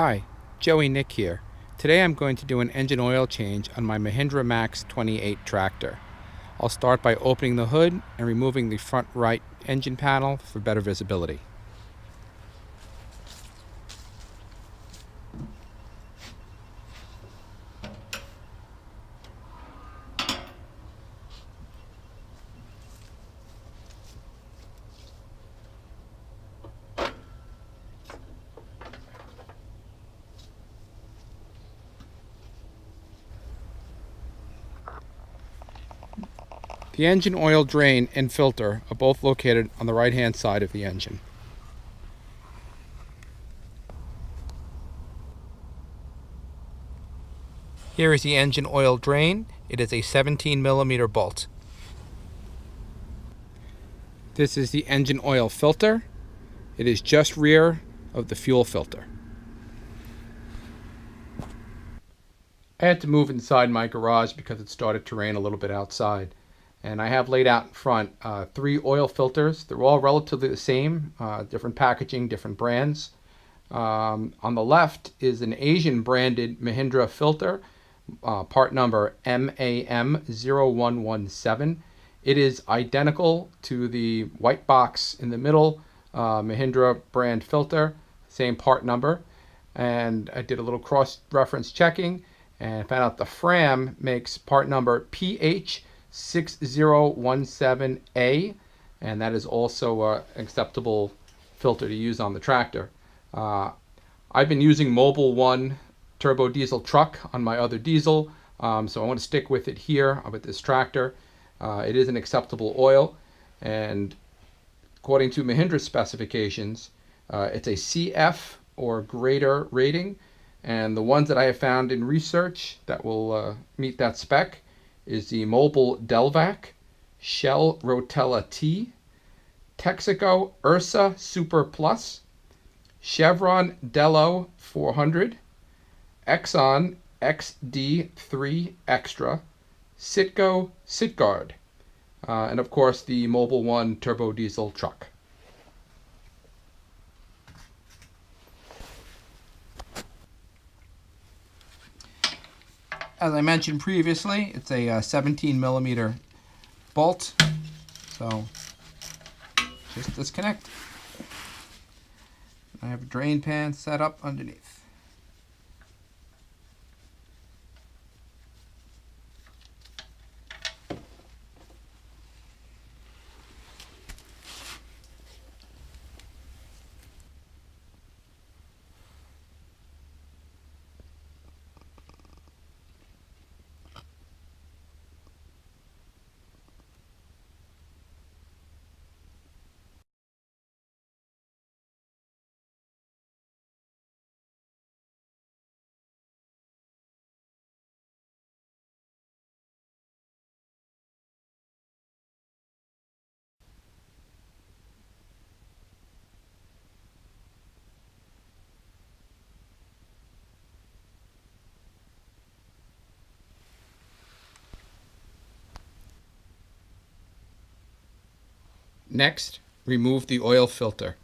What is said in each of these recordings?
Hi, Joey Nick here. Today I'm going to do an engine oil change on my Mahindra MAX28 tractor. I'll start by opening the hood and removing the front right engine panel for better visibility. The engine oil drain and filter are both located on the right-hand side of the engine. Here is the engine oil drain. It is a 17mm bolt. This is the engine oil filter. It is just rear of the fuel filter. I had to move inside my garage because it started to rain a little bit outside. And I have laid out in front 3 oil filters. They're all relatively the same, different packaging, different brands. On the left is an Asian branded Mahindra filter, part number MAM0117. It is identical to the white box in the middle, Mahindra brand filter, same part number. And I did a little cross-reference checking and found out the Fram makes part number PH6017A, and that is also an acceptable filter to use on the tractor. I've been using Mobil 1 turbo diesel truck on my other diesel, so I want to stick with it here with this tractor. It is an acceptable oil, and according to Mahindra specifications, it's a CF or greater rating, and the ones that I have found in research that will meet that spec is the Mobil Delvac, Shell Rotella T, Texaco Ursa Super Plus, Chevron Delo 400, Exxon XD3 Extra, Citgo Citguard, and of course the Mobil 1 turbo diesel truck. As I mentioned previously, it's a 17mm bolt, so just disconnect. I have a drain pan set up underneath. Next, remove the oil filter.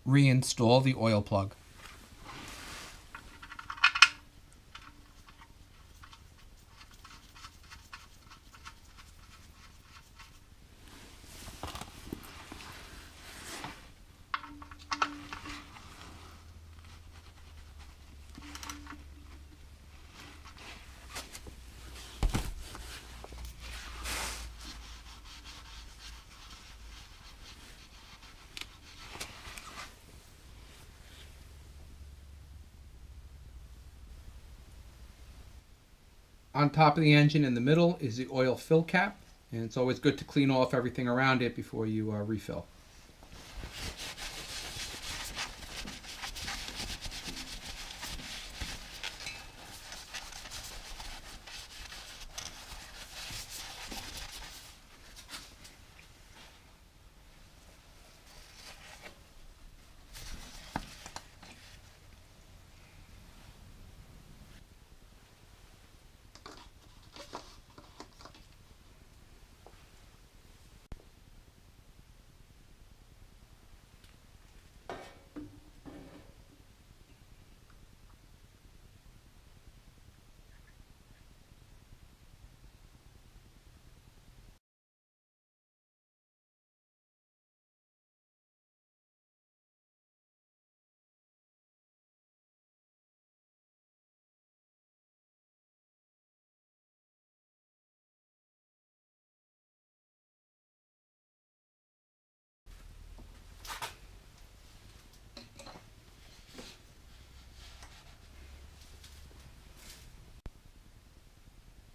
reinstall the oil plug. On top of the engine in the middle is the oil fill cap, and it's always good to clean off everything around it before you refill.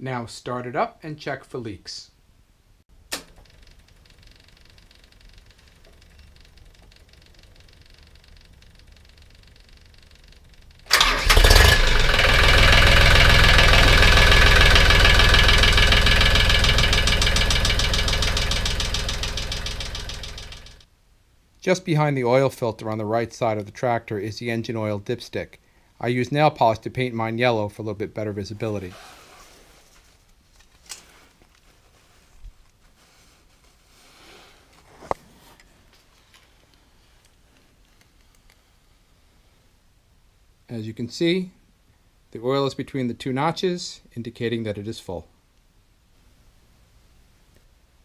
Now start it up and check for leaks. Just behind the oil filter on the right side of the tractor is the engine oil dipstick. I use nail polish to paint mine yellow for a little bit better visibility. As you can see, the oil is between the two notches, indicating that it is full.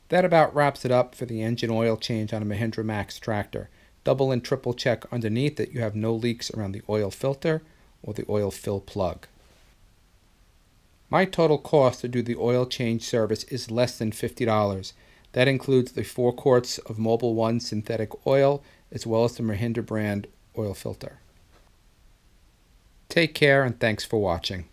That about wraps it up for the engine oil change on a Mahindra Max tractor. Double and triple check underneath that you have no leaks around the oil filter or the oil fill plug. My total cost to do the oil change service is less than $50. That includes the 4 quarts of Mobil 1 synthetic oil as well as the Mahindra brand oil filter. Take care and thanks for watching.